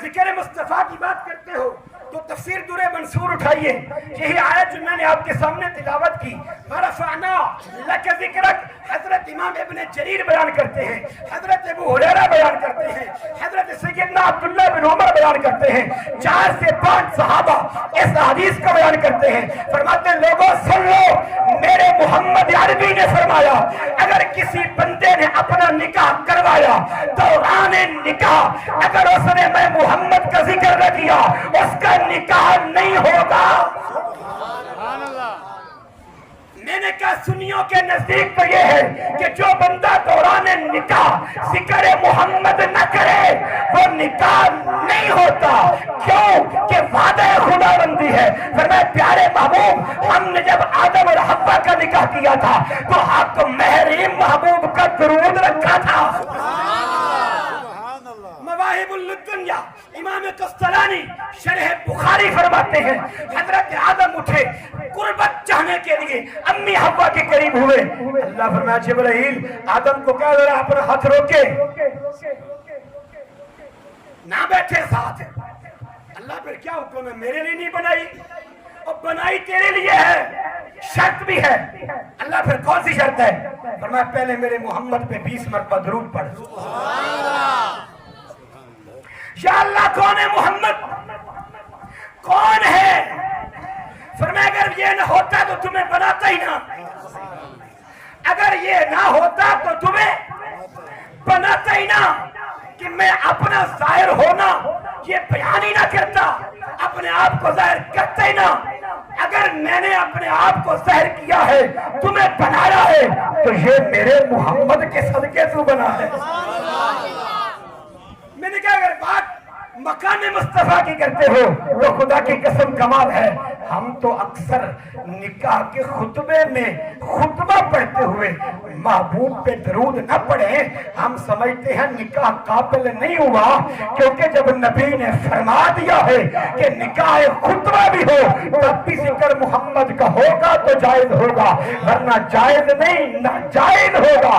ذکر مصطفیٰ کی بات کرتے ہو تو تفسیر در منصور اٹھائیے، یہی آیت جو میں نے آپ کے سامنے تلاوت کی، وَرَفَعْنَا لَكَ ذِكْرَكَ، حضرت امام ابن جریر بیان کرتے ہیں، حضرت ابو ہریرہ بیان کرتے ہیں، حضرت سیدنا عبداللہ بن عمر بیان کرتے ہیں، 4 سے 5 صحابہ اس حدیث کو بیان کرتے ہیں، فرماتے ہیں لوگوں سن لو، میرے محمد عربی نے فرمایا اگر کسی بندے نے اپنا نکاح کروایا دوران نکاح اگر اس نے میں محمد کا ذکر نہ کیا اس کا نکاح نہیں ہوگا۔ میں نے کہا سنیوں کے نزدیک تو یہ ہے کہ جو بندہ دوران نکاح ذکر محمد نہ کرے وہ نکاح نہیں ہوتا، کیوں کہ وعدہ خدا بندی ہے۔ فرمایا پیارے محبوب ہم نے جب آدم اور حوا کا نکاح کیا تھا تو حق محرم محبوب کا درود رکھا تھا۔ مواہب الدنیا امام قسطلانی شرح بخاری فرماتے ہیں حضرت آدم اٹھے قربت چاہنے کے لیے امی حوا کے قریب ہوئے، اللہ فرمایا جبرائیل آدم کو کہا ذرا اپنا ہاتھ روکے، نہ بیٹھے ساتھ۔ اللہ پھر کیا حکم ہے، میرے لیے نہیں بنائی؟ اور بنائی تیرے لیے ہے، شرط بھی ہے۔ اللہ پھر کون سی شرط ہے؟ فرمایا پہلے میرے محمد پہ 20 مرتبہ درود پڑھ۔ یا اللہ کون ہے محمد؟ کون ہے؟ فرمایا اگر یہ نہ ہوتا تو تمہیں بناتا ہی نہ، اگر یہ نہ ہوتا تو تمہیں بناتا ہی نہ، کہ میں اپنا ظاہر ہونا یہ بیان ہی نہ کرتا، اپنے آپ کو ظاہر کرتا ہی نہ۔ اگر میں نے اپنے آپ کو ظاہر کیا ہے تمہیں بنایا ہے تو یہ میرے محمد کے صدقے تو بنا ہے۔ میں نے کہا اگر بات مقام مصطفیٰ کی کرتے ہو تو خدا کی قسم کمال ہے، ہم تو اکثر نکاح کے خطبے میں خطبہ پڑھتے ہوئے محبوب پہ درود نہ پڑھیں، ہم سمجھتے ہیں نکاح قابل نہیں ہوا، کیونکہ جب نبی نے فرما دیا ہے کہ نکاح خطبہ بھی ہو تب بھی ذکر محمد کا ہوگا تو جائز ہوگا، ورنہ جائز نہیں ناجائز ہوگا۔